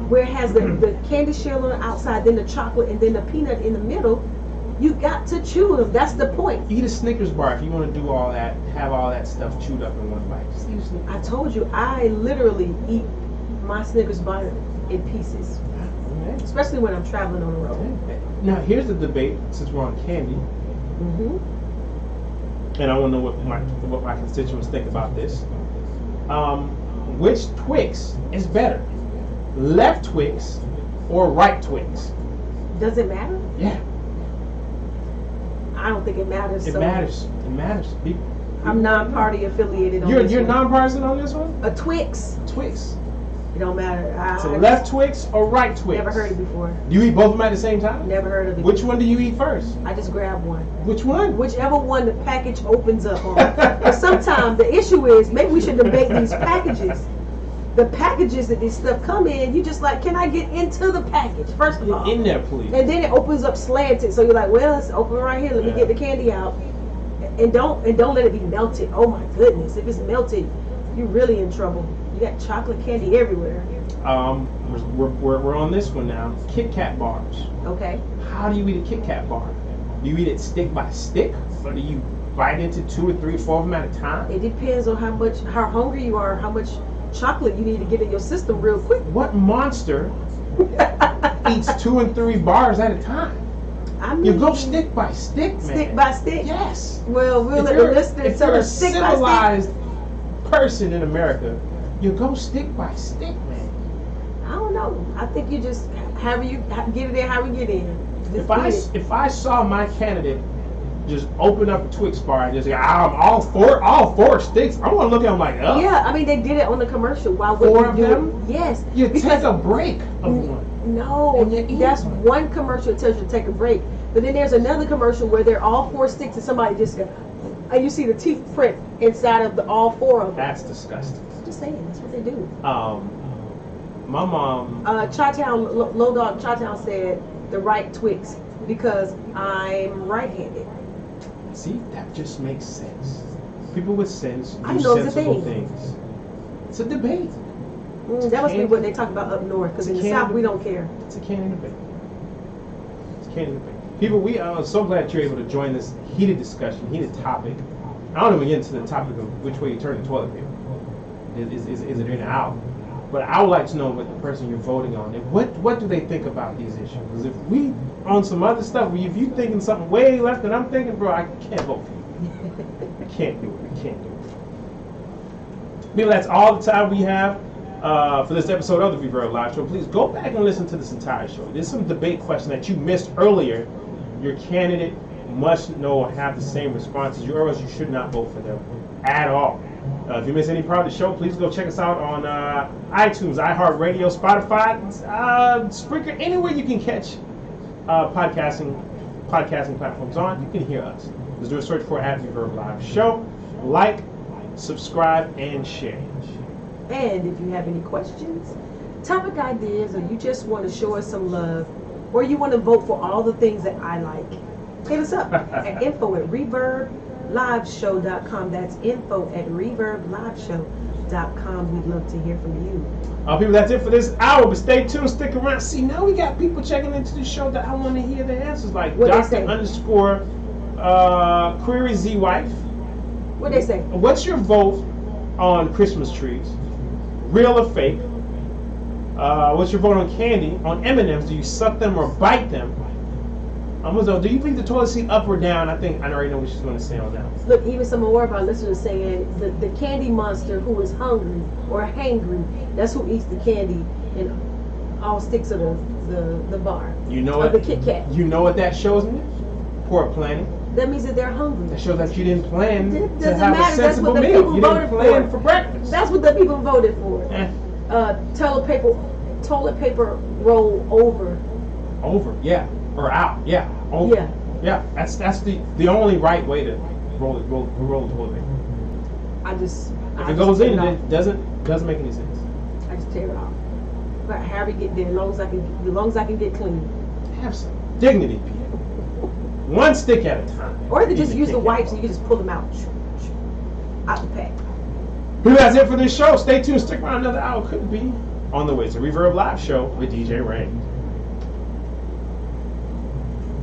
[SPEAKER 3] where it has the candy shell on the outside, then the chocolate, and then the peanut in the middle, you got to chew them. That's the point.
[SPEAKER 2] Eat a Snickers bar if you want to do all that. Have all that stuff chewed up in one bite. Just eat a Snickers.
[SPEAKER 3] I told you, I literally eat my Snickers bar in pieces,
[SPEAKER 2] Okay.
[SPEAKER 3] especially when I'm traveling on the road.
[SPEAKER 2] Now here's the debate. Since we're on candy,
[SPEAKER 3] Mm-hmm.
[SPEAKER 2] and I want to know what my constituents think about this. Which Twix is better, left Twix or right Twix?
[SPEAKER 3] Does it matter?
[SPEAKER 2] Yeah,
[SPEAKER 3] I don't think it matters.
[SPEAKER 2] it
[SPEAKER 3] so
[SPEAKER 2] matters. It matters.
[SPEAKER 3] I'm non-party affiliated on
[SPEAKER 2] You're
[SPEAKER 3] this
[SPEAKER 2] you're
[SPEAKER 3] one.
[SPEAKER 2] nonpartisan on this one.
[SPEAKER 3] A Twix.
[SPEAKER 2] Twix.
[SPEAKER 3] It don't matter.
[SPEAKER 2] So
[SPEAKER 3] I
[SPEAKER 2] left Twix or right Twix?
[SPEAKER 3] never heard it before.
[SPEAKER 2] Do you eat both of them at the same time?
[SPEAKER 3] Never heard of it.
[SPEAKER 2] Which one do you eat first?
[SPEAKER 3] I just grab one.
[SPEAKER 2] Which one?
[SPEAKER 3] Whichever one the package opens up on. But sometimes the issue is maybe we should debate these packages. The packages that this stuff come in, you just like, can I get into the package first of all?
[SPEAKER 2] Get in there, please.
[SPEAKER 3] And then it opens up slanted, so you're like, well, it's open right here. Let me get the candy out, and don't let it be melted. Oh my goodness, if it's melted, you're really in trouble. You got chocolate candy everywhere.
[SPEAKER 2] We're on this one now. Kit Kat bars.
[SPEAKER 3] Okay.
[SPEAKER 2] How do you eat a Kit Kat bar? Do you eat it stick by stick, or do you bite into 2 or 3 or 4 of them at a time?
[SPEAKER 3] It depends on how hungry you are, how much chocolate you need to get in your system real quick.
[SPEAKER 2] What monster eats 2 and 3 bars at a time?
[SPEAKER 3] I mean,
[SPEAKER 2] You go stick by stick, man.
[SPEAKER 3] stick by stick.
[SPEAKER 2] Yes.
[SPEAKER 3] Well, we'll let the listeners
[SPEAKER 2] if
[SPEAKER 3] tell
[SPEAKER 2] you're a
[SPEAKER 3] us stick by stick.
[SPEAKER 2] civilized person in America, you go stick by stick, man.
[SPEAKER 3] I don't know. I think you just however you get it in, how we get in. Just eat it.
[SPEAKER 2] If I saw my candidate just open up a Twix bar and just say, I'm all four sticks, I'm gonna look at him like, oh.
[SPEAKER 3] Yeah, I mean they did it on the commercial. Why
[SPEAKER 2] 4
[SPEAKER 3] would
[SPEAKER 2] of
[SPEAKER 3] you do
[SPEAKER 2] them?
[SPEAKER 3] it? Yes.
[SPEAKER 2] You
[SPEAKER 3] because
[SPEAKER 2] take a break of one.
[SPEAKER 3] No,
[SPEAKER 2] and you eat
[SPEAKER 3] that's
[SPEAKER 2] one.
[SPEAKER 3] one commercial that tells you to take a break. But then there's another commercial where they're all 4 sticks and somebody just go, and you see the teeth print inside of all 4 of them.
[SPEAKER 2] That's disgusting.
[SPEAKER 3] Just saying, that's what they do.
[SPEAKER 2] My mom.
[SPEAKER 3] Chi-Town, Low Dog Chi-Town said the right Twix because I'm right-handed.
[SPEAKER 2] See, that just makes sense. People with sense
[SPEAKER 3] I
[SPEAKER 2] do
[SPEAKER 3] know it's a
[SPEAKER 2] sensible
[SPEAKER 3] thing.
[SPEAKER 2] things. It's a debate.
[SPEAKER 3] That must be what they talk about up north because in the South we don't care.
[SPEAKER 2] It's a candid debate. It's a candid debate. People, we are so glad you're able to join this heated discussion, heated topic. I don't even get into the topic of which way you turn the toilet paper. Is it in or out? But I would like to know what the person you're voting on, and what do they think about these issues? Because if we on some other stuff, if you thinking something way left than I'm thinking, bro, I can't vote for you. I can't do it. I can't do it. People, that's all the time we have for this episode of the Reverb Live Show. Please go back and listen to this entire show. There's some debate question that you missed earlier. Your candidate must know or have the same responses, or else you should not vote for them at all. If you miss any part of the show, please go check us out on iTunes, iHeartRadio, Spotify, Spreaker, anywhere you can catch podcasting platforms on. You can hear us. Just do a search for @Reverb Live Show. Like, subscribe, and share.
[SPEAKER 3] And if you have any questions, topic ideas, or you just want to show us some love, or you want to vote for all the things that I like, hit us up at info@reverbliveshow.com. That's info@reverbliveshow.com. We'd love to hear from you.
[SPEAKER 2] People, that's it for this hour, but stay tuned, stick around. See, now we got people checking into the show that I want to hear their answers, like
[SPEAKER 3] What they say?
[SPEAKER 2] Dr_Query Z Wife.
[SPEAKER 3] What they say?
[SPEAKER 2] What's your vote on Christmas trees? Real or fake? What's your vote on candy? On M&Ms, do you suck them or bite them? Do you think the toilet seat up or down? I already know what she's going to say on that.
[SPEAKER 3] Look, even some more of our listeners saying the candy monster who is hungry or hangry, that's who eats the candy and all sticks of the bar.
[SPEAKER 2] You know
[SPEAKER 3] of
[SPEAKER 2] what?
[SPEAKER 3] the Kit Kat.
[SPEAKER 2] You know what that shows me? Poor planning.
[SPEAKER 3] That means that they're hungry.
[SPEAKER 2] That shows that you didn't plan
[SPEAKER 3] It
[SPEAKER 2] to
[SPEAKER 3] doesn't
[SPEAKER 2] have
[SPEAKER 3] matter.
[SPEAKER 2] a
[SPEAKER 3] That's
[SPEAKER 2] sensible
[SPEAKER 3] what the
[SPEAKER 2] meal.
[SPEAKER 3] people
[SPEAKER 2] You
[SPEAKER 3] voted
[SPEAKER 2] didn't plan
[SPEAKER 3] for.
[SPEAKER 2] for breakfast.
[SPEAKER 3] That's what the people voted for. Toilet paper roll over.
[SPEAKER 2] Over, yeah, or out, yeah, over, yeah. That's the only right way to roll the toilet paper. If it goes in, it doesn't make any sense.
[SPEAKER 3] I just tear it off. But however you get there, as long as I can get clean.
[SPEAKER 2] Have some dignity, people. One stick at a time.
[SPEAKER 3] Or they just
[SPEAKER 2] Even
[SPEAKER 3] use the
[SPEAKER 2] Kit Kat
[SPEAKER 3] wipes and you can just pull them out the pack.
[SPEAKER 2] Well, that's it for this show. Stay tuned. Stick around another hour. Could be on the way to Reverb Live Show with DJ Rain.